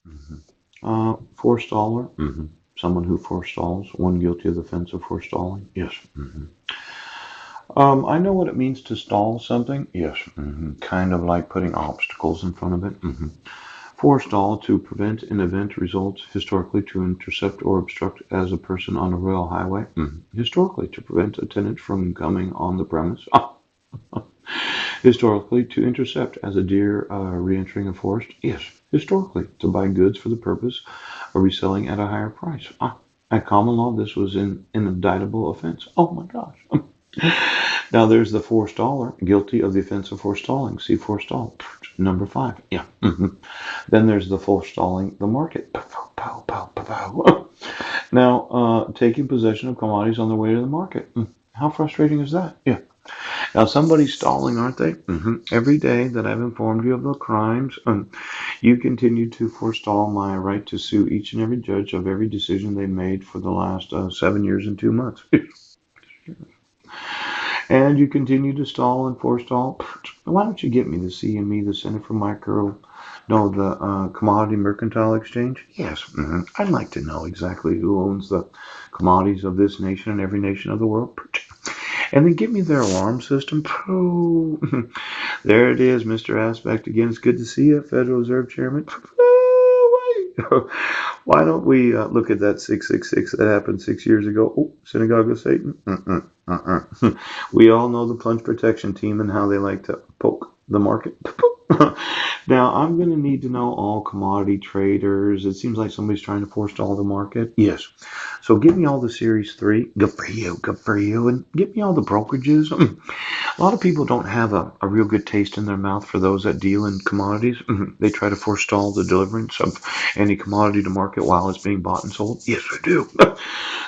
Hmm. Forestaller. Hmm. Someone who forestalls. One guilty of the offense of forestalling. Yes. Hmm. I know what it means to stall something. Yes. Hmm. Kind of like putting obstacles in front of it. Hmm. Forestall, to prevent an event, results historically to intercept or obstruct as a person on a rail highway. Mhm. Historically, to prevent a tenant from coming on the premise. Historically, to intercept as a deer re-entering a forest. Yes. Historically, to buy goods for the purpose of reselling at a higher price. At common law, this was an indictable offense. Oh my gosh. Now there's the forestaller, guilty of the offense of forestalling. See forestall. Number five. Yeah. Mhm. Then there's the forestalling the market. Pow, pow, pow, pow, pow. Now, taking possession of commodities on their way to the market. How frustrating is that? Yeah. Now, somebody's stalling, aren't they? Every day that I've informed you of the crimes, you continue to forestall my right to sue each and every judge of every decision they made for the last 7 years and 2 months. And you continue to stall and forestall. Why don't you get me the CME, the Center for Micro, no, the Commodity Mercantile Exchange? Yes, I'd like to know exactly who owns the commodities of this nation and every nation of the world. And then give me their alarm system. There it is, Mr. Aspect again. It's good to see you, Federal Reserve Chairman. Why don't we look at that 666 that happened 6 years ago? Oh, Synagogue of Satan. We all know the plunge protection team and how they like to poke the market. Now, I'm going to need to know all commodity traders. It seems like somebody's trying to forestall the market. Yes. So give me all the Series 3. Good for you. Good for you. And give me all the brokerages. A lot of people don't have a real good taste in their mouth for those that deal in commodities. They try to forestall the deliverance of any commodity to market while it's being bought and sold. Yes, I do.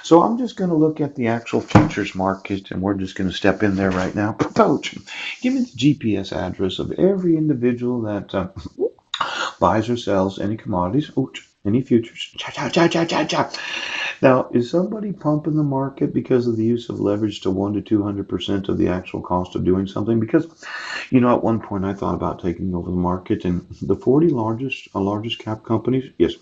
So I'm just going to look at the actual futures market, and we're just going to step in there right now. Poach, give me the GPS address of every individual that buys or sells any commodities, any futures. Cha cha cha cha cha cha. Now, is somebody pumping the market because of the use of leverage to 1 to 200% of the actual cost of doing something? Because, at one point I thought about taking over the market, and the 40 largest cap companies. Yes,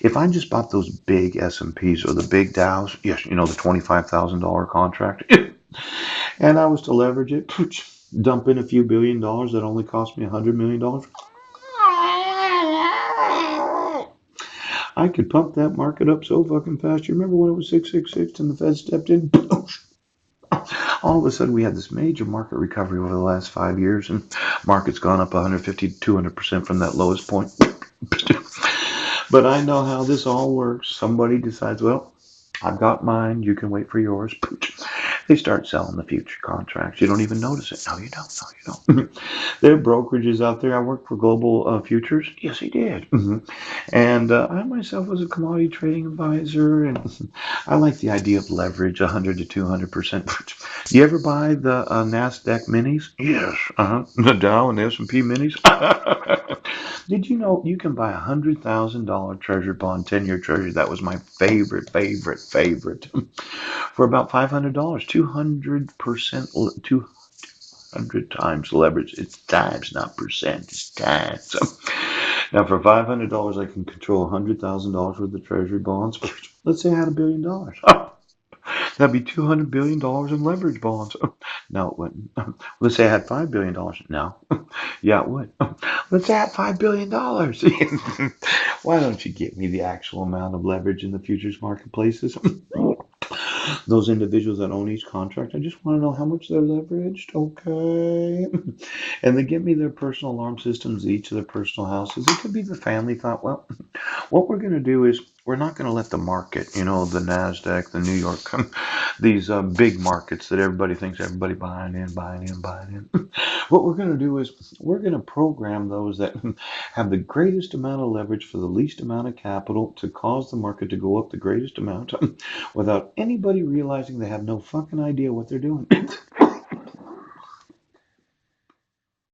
if I just bought those big S&Ps or the big Dows, yes, the $25,000 contract, and I was to leverage it, dump in a few $1 billion that only cost me $100 million. I could pump that market up so fucking fast. You remember when it was 666 and the Fed stepped in? All of a sudden, we had this major market recovery over the last 5 years, and market's gone up 150 to 200% from that lowest point. But I know how this all works. Somebody decides, well, I've got mine. You can wait for yours. They start selling the future contracts. You don't even notice it. No, you don't. No, you don't. There are brokerages out there. I worked for Global Futures. Yes, he did. And I myself was a commodity trading advisor, and I like the idea of leverage, 100 to 200%. You ever buy the Nasdaq minis? Yes. The Dow and the S&P minis. Did you know you can buy $100,000 treasury bond, 10-year treasury? That was my favorite, for about $500. 200%, 200 times leverage. It's times, not percent. It's times. Now, for $500, I can control $100,000 worth of treasury bonds. Let's say I had $1 billion. That'd be $200 billion in leverage bonds. No, it wouldn't. Let's say I had $5 billion. No. Yeah, it would. Let's say I had $5 billion. Why don't you get me the actual amount of leverage in the futures marketplaces? Those individuals that own each contract, I just want to know how much they're leveraged. Okay. And they give me their personal alarm systems, each of their personal houses. It could be the family thought, well, what we're going to do is we're not going to let the market, the NASDAQ, the New York, these big markets that everybody thinks everybody buying in, buying in, buying in. What we're going to do is we're going to program those that have the greatest amount of leverage for the least amount of capital to cause the market to go up the greatest amount without anybody realizing they have no fucking idea what they're doing.